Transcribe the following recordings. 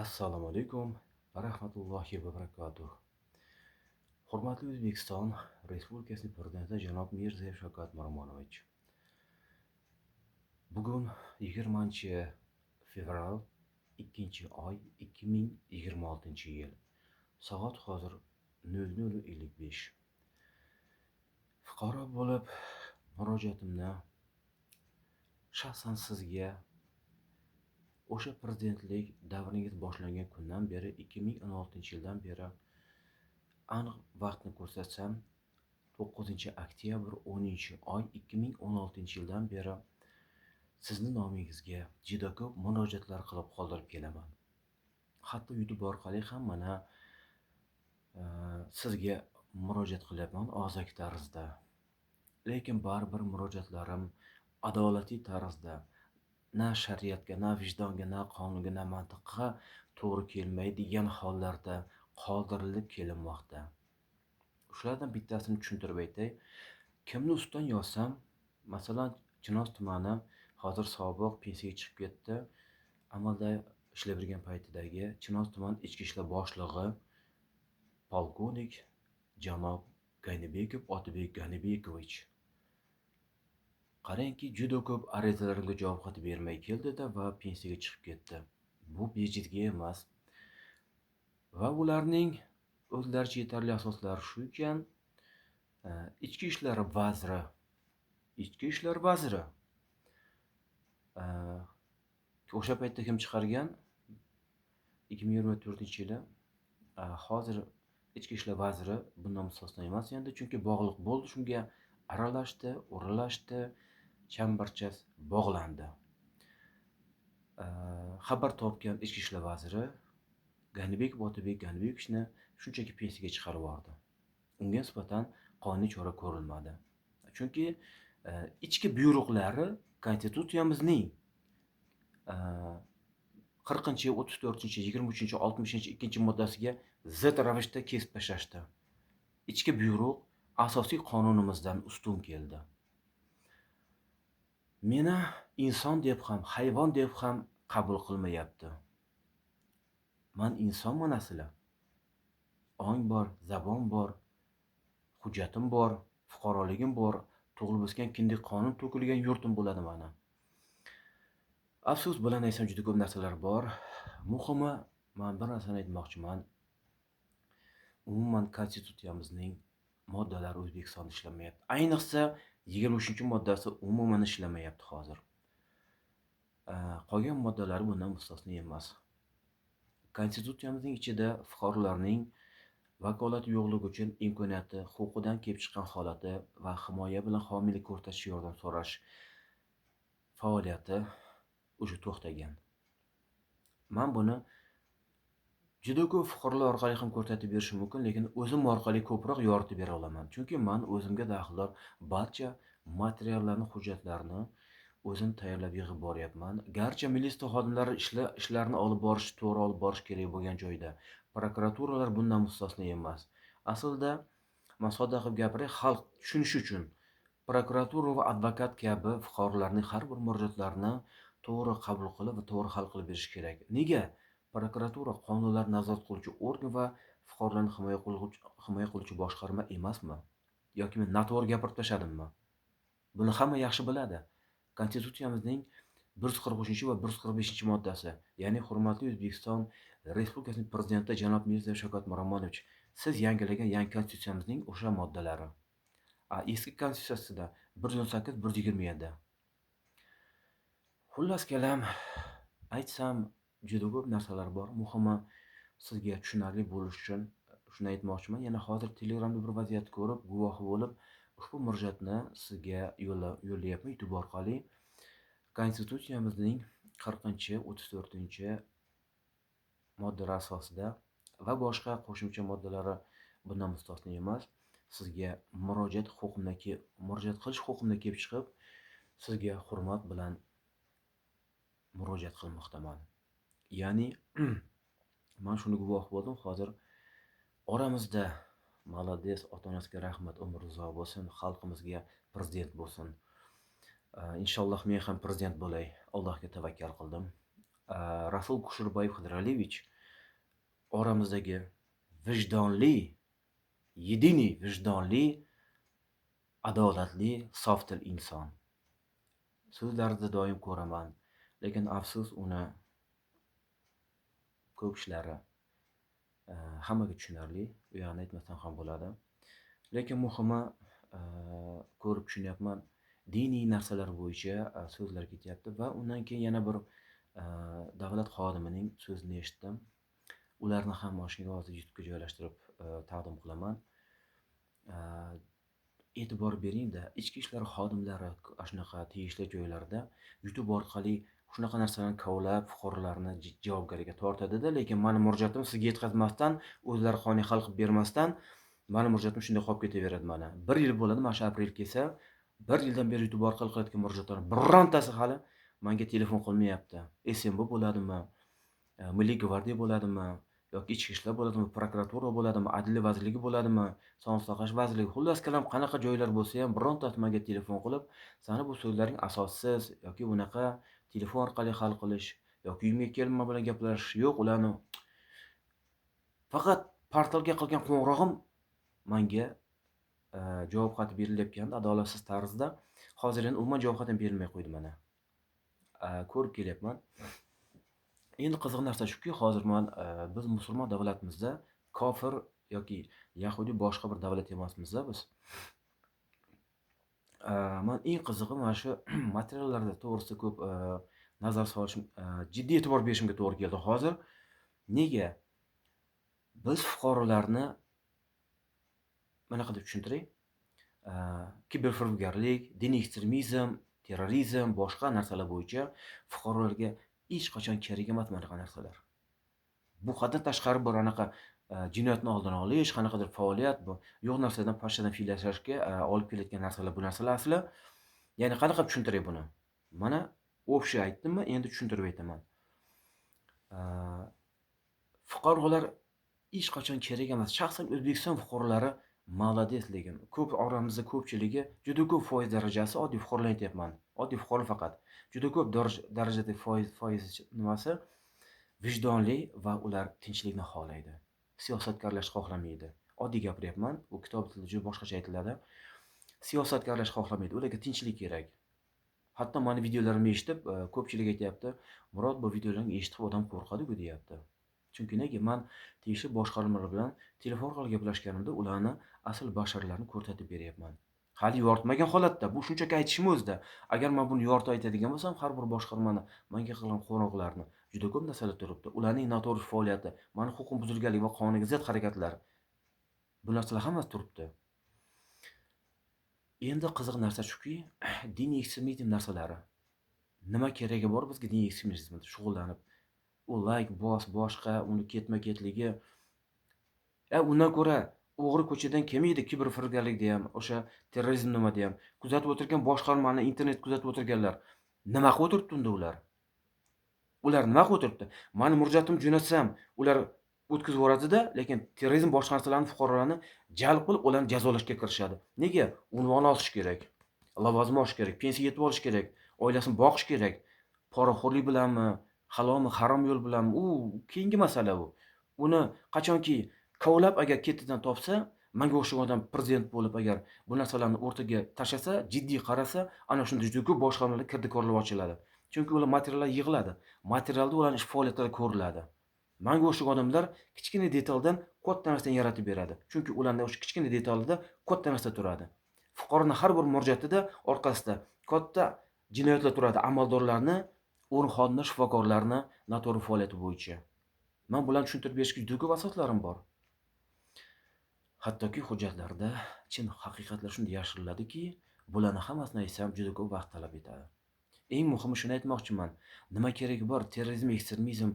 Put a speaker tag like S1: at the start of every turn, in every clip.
S1: Assalomu alaykum va rahmatullohi va barakatuh. Hurmatli O'zbekiston Respublikasining Prezidenti janob Mirziyoyev Shavkat Miromonovich. Bugun 20-fevral 2-oy 2026-yil. Soat hozir 00:55. Fuqaro bo'lib murojaatimni shaxsan sizga o'sha prezidentlik davringiz boshlangan kundan beri 2016-yildan beri aniq vaqtni ko'rsatsam 9-oktyabr 10-oy 2016-yildan beri sizni nomingizga juda ko'p murojaatlar qilib qoldirib kelaman. Hatto YouTube orqali ham mana sizga murojaat qilyapman og'zaki tarzda. Lekin baribir murojaatlarim adolatli tarzda, na shariatga, na vijdonga, na qonunga, na mantiqqa to'g'ri kelmaydigan hollarda qoldirilib kelinmoqda. Shulardan bittasini tushuntirib aytay. Kimni ustidan yozsam, masalan, Chinoz tumani hozir sobiq pensiyaga chiqib ketdi. Amalda ishlab yurgan paytidagi Chinoz tumani ichki ishlar boshlig'i polkovnik janob Ganibekov Otabek Ganibekovich. Qarangki, juda ko'p arizalarimga javob xati bermay keldi-da va pensiyaga chiqib ketdi. Bu bejizga emas. Va ularning o'zlaricha yetarli asoslari shu ekan, ichki ishlar vaziri o'sha paytda kim chiqargan? 2024-yili hozir ichki ishlar vaziri bundan mustasno emas endi, chunki bog'liq bo'ldi, shunga aralashdi, o'ralashdi, chambarchas bog'landi. Xabar topgan ichki ishlar vaziri Ganibekov Otabek Ganibekovichni shunchaki pensiyaga chiqarib yubordi. Unga nisbatan qonuniy chora ko'rilmadi. Chunki ichki buyruqlari Konstitutsiyamizning 40-chi, 34-chi, 23-chi, 62-chi moddasiga zid ravishda kesib tashlashdi. Ichki buyruq asosiy qonunimizdan ustun keldi. Meni inson deb ham, hayvon deb ham qabul qilmayapti. Men insonman asli. Ong bor, zabon bor, hujjatim bor, fuqaroligim bor, tug'ilib o'sgan kindik qonun to'kilgan yurtim bo'ladi mana. Afsus bilan aytsam juda ko'p narsalar bor. Muhimi, men bir narsani aytmoqchiman. Umuman Konstitutsiyamizning moddalari O'zbekistonda ishlamayapti. Ayniqsa 23-moddasi umuman ishlamayapti hozir. Qolgan moddalari bundan mustasno emas. Konstitutsiyamizning ichida fuqarolarning vakolati yo'qligi uchun imkoniyati, huquqidan kelib chiqqan holati va himoya bilan homiylik ko'rsatish, yordam so'rash faoliyati o'sha to'xtagan. Men buni juda ko'p fuqarolar orqali ham ko'rsatib berishim mumkin, lekin o'zim orqali ko'proq yoritib bera olaman. Chunki men o'zimga daxldor barcha materiallarni, hujjatlarni o'zim tayyorlab yig'ib boryapman. Garchi militsiya xodimlari ishlarini olib borish, to'g'ri olib borish kerak bo'lgan joyda, prokuraturalar bundan mustasno emas. Aslida, men sodda qilib gapiray, xalq tushunishi uchun prokuratura va advokat kabi fuqarolarning har bir murojaatlarini to'g'ri qabul qilib va to'g'ri hal qilib berish kerak. Nega? Prokuratura qonunlarni nazorat qiluvchi organ va fuqarolarni himoya qiluvchi boshqarma emasmi? Yoki men noto'g'ri gapirib tashladimmi? Buni hamma yaxshi biladi. Konstitutsiyamizning 143 va 145-moddasi, ya'ni hurmatli O'zbekiston Respublikasining Prezidenti janob Mirziyoyev Shavkat Miromonovich, siz yangilagan yangi konstitutsiyamizning o'sha moddalari. Eski konstitutsiyasida 118, 127. Xullas kalam, aytsam juda ko'p narsalar bor. Muhimi sizga tushunarli bo'lish uchun shuni aytmoqchiman. Yana hozir Telegramda bir vaziyat ko'rib, guvohi bo'lib, ushbu murojaatni sizga yo'llayapman YouTube orqali. Konstitutsiyamizning 40-chi, 34-chi moddalar asosida va boshqa qo'shimcha moddalari bundan mustasno emas. Sizga murojaat qilish huquqimdan kelib chiqib, sizga hurmat bilan murojaat qilmoqdaman. Ya'ni men shuni guvoh bo'ldim, hozir oramizda Malades, ota-onasiga rahmat, umr uzoq bo'lsin, xalqimizga prezident bo'lsin. Inshaalloh men ham prezident bo'lay. Allohga tavakkal qildim. Rasul Kusherbayev Xidralevich oramizdagi vijdonli, yediniy vijdonli, adolatli, sofdil inson. So'zlarida doim ko'raman, lekin afsus uni ko'p ishlari hammaga tushunarli, u yoqni aytmasam ham bo'ladi. Lekin muhimi, ko'rib tushunyapman, diniy narsalar bo'yicha so'zlar ketyapti va undan keyin yana bir davlat xodimining so'zini eshitdim. Ularni ham mashinaga hozir YouTube'ga joylashtirib taqdim qilaman. E'tibor bering-da, ichki ishlar xodimlari shunaqa tegishli joylarda YouTube orqali shunaqa narsalarni kovlab, fuqarolarni javobgarlikka tortadi-da, lekin mani murojaatim sizga yetkazmasdan, o'zlari qonuniy hal qilib bermasdan, mani murojaatim shunday qolib ketaveradi mana. 1 yil bo'ladi, mana shu aprel kelsa, 1 yildan beri YouTube orqali qilayotgan murojaatlarning birortasi hali menga telefon qilmayapti. SMB bo'ladimi, Milliy gvardiya bo'ladimi, yoki ichki ishlar bo'ladimi, prokuratura bo'ladimi, adliya vazirligi bo'ladimi, sog'liqni saqlash vazirligi, xullas kalom qanaqa joylar bo'lsa ham birontasi menga telefon qilib, "Sani bu so'zlaring asossiz yoki bunaqa telefon orqali hal qilish yoki uyimga kelib men bilan gaplashish yo'q, ularni faqat portalga qilgan qo'ng'irog'im menga javob xati berilayotganda adolatsiz tarzda. Hozir endi umuman javob xatim berilmay qo'ydi mana. Ko'rib kelyapman. Endi qiziq narsa shuki, hozir men biz musulmon davlatimizda kofir yoki yahudi boshqa bir davlat emasmiz-da biz. Men eng qizig'i mana shu materiallarda to'g'risida ko'p nazar solishim, jiddiy e'tibor berishimga to'g'ri keldi hozir. Nega? Biz fuqarolarni bunaqa deb tushuntiray. Kiberfiribgarlik, diniy ekstremizm, terrorizm, boshqa narsalar bo'yicha fuqarolarga hech qachon kerak emas bunaqa narsalar. Bu haddan tashqari bir anaqa jinoyatni oldini olish, qanaqadir faoliyat bu. Yo'q narsadan pashshadan fil yasashga olib kelayotgan narsalar bu narsalar asli. Ya'ni qanaqa tushuntiray buni? Mana o'pshi aytdimmi, endi tushuntirib aytaman. Fuqarolar hech qachon kerak emas. Shaxsan O'zbekiston fuqarolari malades, lekin ko'p oramizda ko'pchiligi juda ko'p foiz darajasi oddiy fuqarolar aytyapman. Oddiy fuqaro faqat. Juda ko'p darajada foiz nimasi vijdonli va ular tinchlikni xohlaydi. Siyosatkorlash xohlamaydi. Oddiy gapiryapman, u kitob tilida juda boshqacha aytiladi. Siyosatkorlash xohlamaydi, ularga tinchlik kerak. Hatto meni videolarimni eshitib, ko'pchilik aytayapti, "Murod, bu videolarni eshitib odam qo'rqadi-ku" deyapti. Chunki nega? Men tegishli boshqarmalar bilan telefon orqali gaplashganimda ularni asl basharalarini ko'rsatib beryapman. Hali yoritmagan holatda, bu shunchaki aytishim o'zida. Agar men buni yoritib aytadigan bo'lsam, har bir boshqarmani menga qilgan qo'ng'iroqlarni juda ko'p narsalar turibdi. Ularning noto'g'ri faoliyati, meni huquq buzilganlik va qonunga zid harakatlar. Bu narsalar hammasi turibdi. Endi qiziq narsa shuki, diniy ekstremizm narsalari. Nima keragi bor bizga diniy ekstremizm bilan shug'ullanib? U like boshqa, uni ketma-ketligi. Undan ko'ra o'g'ri ko'chadan kelmaydi, kiberfiribgarlikda ham, o'sha terrorizm nimada ham. Kuzatib o'tirgan boshqarmani, internet kuzatib o'tirganlar nima qilib o'tiribdi unda ular? Ular nima qilib o'tiribdi? Meni murojaatimni jo'natsam, ular o'tkazib yuboradi-da, lekin terrorizm boshqa narsalarni fuqarolarni jalb qilib, ularni jazolashga kirishadi. Nega? Unvon olish kerak, lavozim olish kerak, pensiya yetib olish kerak, oilasini boqish kerak. Poraxo'rlik bilanmi, halolmi, harom yo'l bilanmi, u keyingi masala u. Uni qachonki kovlab agar ketidan topsa, menga o'xshagan odam prezident bo'lib agar bu narsalarni o'rtaga tashlasa, jiddiy qarasa, ana shunda juda ko'p boshqarmalar kirdikorlar ochiladi. Chunki ular materiallar yig'iladi. Materialda ularning ish faoliyatlari ko'riladi. Menga o'xshagan odamlar kichkina detaldan katta narsani yaratib beradi. Chunki ularning o'sha kichkina detalida katta narsa turadi. Fuqaroning har bir murojaatida orqasida katta jinoyatlar turadi. Amaldorlarni, o'rin xodimlar, shifokorlarni noto'g'ri faoliyati bo'yicha. Men bularni tushuntirib berishga juda ko'p asoslarim bor. Hattoki hujjatlarda chin haqiqatlar shunday yashiriladiki, bularni hammasini aytsam juda ko'p vaqt talab etadi. Eng muhimi shuni aytmoqchiman. Nima keragi bor? Terrorizm, ekstremizm.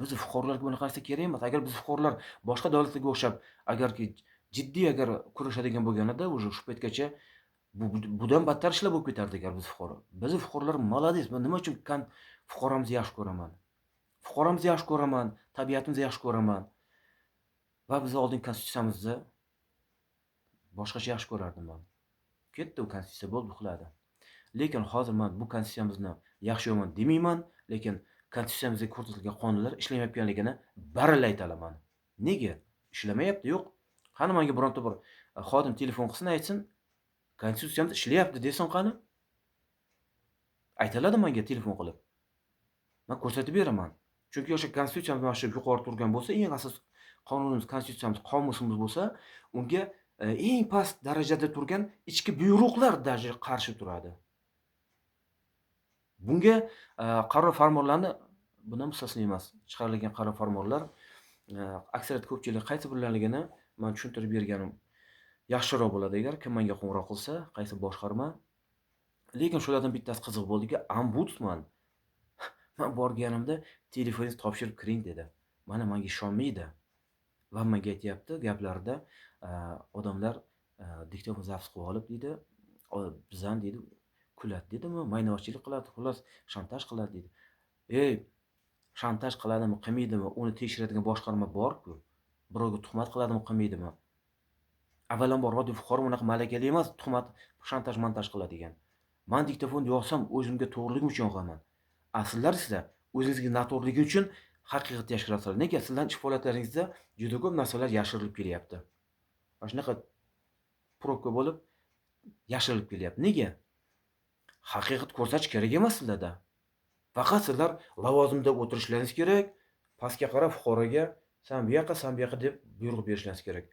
S1: Biz fuqarolarga bunaqa narsa kerak emas. Agar biz fuqarolar boshqa davlatlarga o'xshab, agarki jiddiy agar kurashadigan bo'lganida, o'sha shu paytgacha budan battar ishlar bo'lib ketardi agar biz fuqaro. Biz fuqarolar malades. Men nima uchun fuqaromizni yaxshi ko'raman? Fuqaromizni yaxshi ko'raman, tabiatimizni yaxshi ko'raman. Va biz oldin konstitutsiyamizni boshqacha yaxshi ko'rardim men. Ketdi u konstitutsiya, bo'ldi, uxladi. Lekin hozir men bu konstitutsiyamizni yaxshi yomon demayman, lekin konstitutsiyamizda ko'rsatilgan qonunlar ishlamayotganligini baralla aytaman. Nega? Ishlamayapti. Yo'q. Qani menga bironta bir xodim telefon qilsin, aytsin, konstitutsiyamda ishlayapti desin qani? Aytiladi menga telefon qilib. Men ko'rsatib beraman. Chunki o'sha konstitutsiyamiz mana shu yuqori turgan bo'lsa, eng asosiy qonunimiz, konstitutsiyamiz, qomusimiz bo'lsa, unga eng past darajada turgan ichki buyruqlar даже qarshi turadi. Bunga qaror farmonlarni bundan mustasno emas. Chiqarilgan qaror farmonlar aksariyat ko'pchilik qaysi birlarligini men tushuntirib berganim yaxshiroq bo'ladi agar kim menga qo'ng'iroq qilsa, qaysi boshqarma. Lekin shulardan bittasi qiziq bo'ldiki, ombudsman men borganimda telefoningizni topshirib kiring dedi. Mana menga ishonmaydi. Va menga aytyapti gaplarida odamlar diktofon zapis qilib olib deydi, bizani deydi kuladi deydimi, maynovchilik qiladi, xullas shantaj qiladi deydi. Ey, shantaj qiladimi, qilmaydimi, uni tekshiradigan boshqarma bor-ku. Birovga tuhmat qiladimi, qilmaydimi? Avvalambor oddiy fuqaro unaqa malakali emas, tuhmat, shantaj, montaj qiladigan. Men diktofonni yoqsam o'zimga to'g'riligim uchun yoqaman. Sizlar esa o'zingizga noto'g'riligi uchun haqiqatni yashirasizlar. Nega? Sizlarning ish faoliyatlaringizda juda ko'p narsalar yashirilib kelyapti. Mana shunaqa probka bo'lib yashirilib kelyapti. Nega? Haqiqat ko'rsatish kerak emas sizlarda. Faqat sizlar lavozimda o'tirishlaringiz kerak. Pastga qarab fuqaroga sen bu yoqqa deb buyruq berishlaringiz kerak.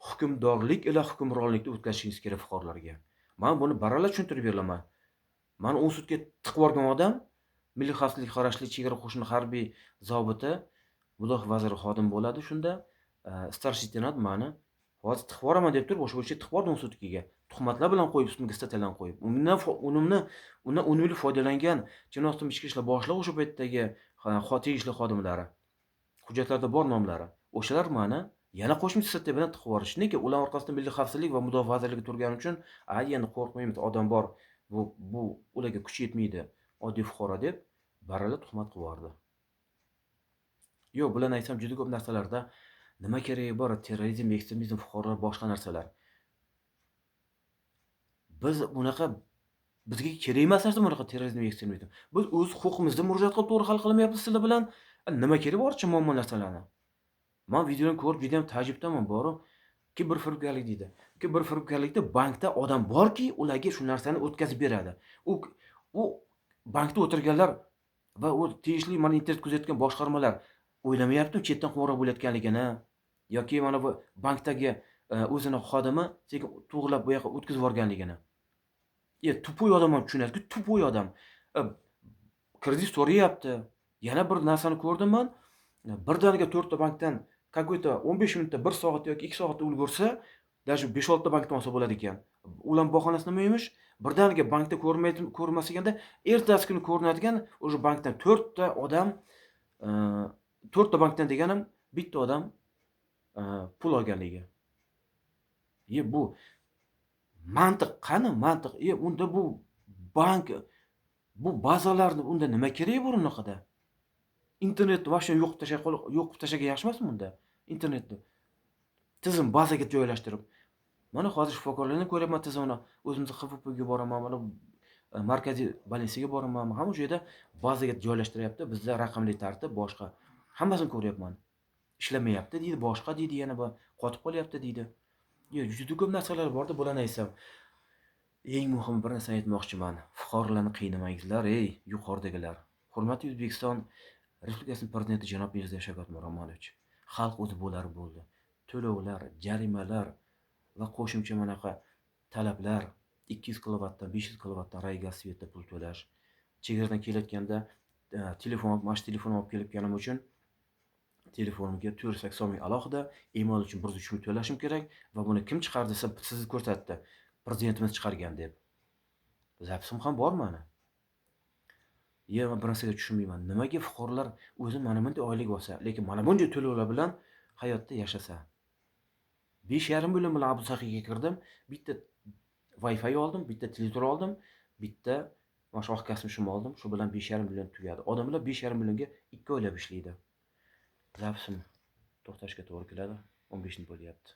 S1: Hukmdorlik ila hukmronlikni o'tkazishingiz kerak fuqarolarga. Men buni baralla tushuntirib beraman. Men 10 sutga tiqib yuborgan odam, Milliy xavfsizlik qarashli chegara qo'shini harbiy zobiti, mudofaa vaziri xodim bo'ladi. Shunda starshий leytenant meni hozir tiqib yuboraman deb turib, o'sha tiqib yubordi 10 sutkiga. Tuhmatlar bilan qo'yib, ustimga statalan qo'yib. Undan unumli foydalangan Jinoyat ichki ishlar boshlig'i o'sha paytdagi tegishli xodimlari. Hujjatlarda bor nomlari. O'shalar meni yana qo'shimcha statta bilan tiqib yuborish. Nega? Ular orqasida Milliy xavfsizlik va mudofaa vazirligi turgani uchun, endi qo'rqmaymiz, odam bor. Bu ularga kuch yetmaydi. Oddiy fuqaro deb baralla tuhmat qilib yubordi. Yo'q, bularni aytsam juda ko'p narsalarda nima keragi bor? Terrorizm, ekstremizm, fuqarolar boshqa narsalar. Biz bunaqa bizga kerak emas narsa bunaqa terrorizm, ekstremizm. Biz o'z huquqimizni murojaat qilib to'g'ri hal qilmayapmiz sizlar bilan. Nima kerak bor muammo narsalarni? Men videoni ko'rib juda ham ta'jibdaman boru. Kiberfiribgarlik deydi. Kiberfiribgarlikda bankda odam borki, ularga shu narsani o'tkazib beradi. U bankda o'tirganlar va u tegishli mana internet kuzatgan boshqarmalar o'ylamayaptimi chetdan qo'ng'iroq bo'layotganligini yoki mana bu bankdagi o'zini xodimi sekin to'g'rilab bu yoqqa o'tkazib yuborganligini. Tupoy odam ham tushunadi-ku, tupoy odam. Kredit so'rayapti. Yana bir narsani ko'rdim men. Birdaniga 4 ta bankdan какой-то 15 minutda, 1 soat yoki 2 soatda ulgursa, даже 5-6 ta bankdan olsa bo'ladi ekan. Ular bahonasi nima emish? Birdaniga bankda ko'rmasliganda, ertasi kuni ko'rinadigan o'sha bankdan 4 ta odam, 4 ta bankdan deganim bitta odam pul olganligi. Bu mantiq qani? Mantiq. Unda bu bank, bu bazalarni unda nima kerak bor unaqada? Internetni vaqti yo'qib tashlagan yaxshi emasmi unda? Internetni tizim bazaga joylashtirib. Mana hozir shifokorlarni ko'ryapman tizimni. O'zimiz XFPga boraman, mana markaziy больницаga boraman. Hamma shu yerda bazaga joylashtiryapti. Bizda raqamli tartib boshqa. Hammasini ko'ryapman. Ishlamayapti deydi, boshqa deydi, yana qotib qolyapti deydi. Juda ko'p narsalar bor-da, bularni aytsam. Eng muhimi bir narsani aytmoqchiman. Fuqarolarni qiynamangizlar, yuqoridagilar. Hurmatli O'zbekiston Respublikasining prezidenti janob Mirziyoyev Shavkat Miromonovich. Xalq o'zi bo'lar bo'ldi. To'lovlar, jarimalar va qo'shimcha manaqa talablar, 200 kilovatdan 500 kilovatdan Raygaz Svetda pul to'lash. Chegaradan kelayotganda telefon olib kelganim uchun telefonimga 480 ming alohida, email uchun 103 ming to'lashim kerak va buni kim chiqardi desa sizni ko'rsatdi. Prezidentimiz chiqargan deb. Zapisim ham bor meni. Men bir narsaga tushunmayman. Nimaga fuqarolar o'zi mana bunday oylik olsa, lekin mana bunday to'lovlar bilan hayotda yashasa? 5,5 million bilan Abdusahiyga kirdim. Bitta Wi-Fi oldim, bitta televizor oldim, bitta mana shu kasmishim oldim. Shu bilan 5,5 million tugadi. Odamlar 5,5 millionga 2 oylab ishlaydi. Zapisim to'xtashga to'g'ri keladi. 15 bo'lyapti.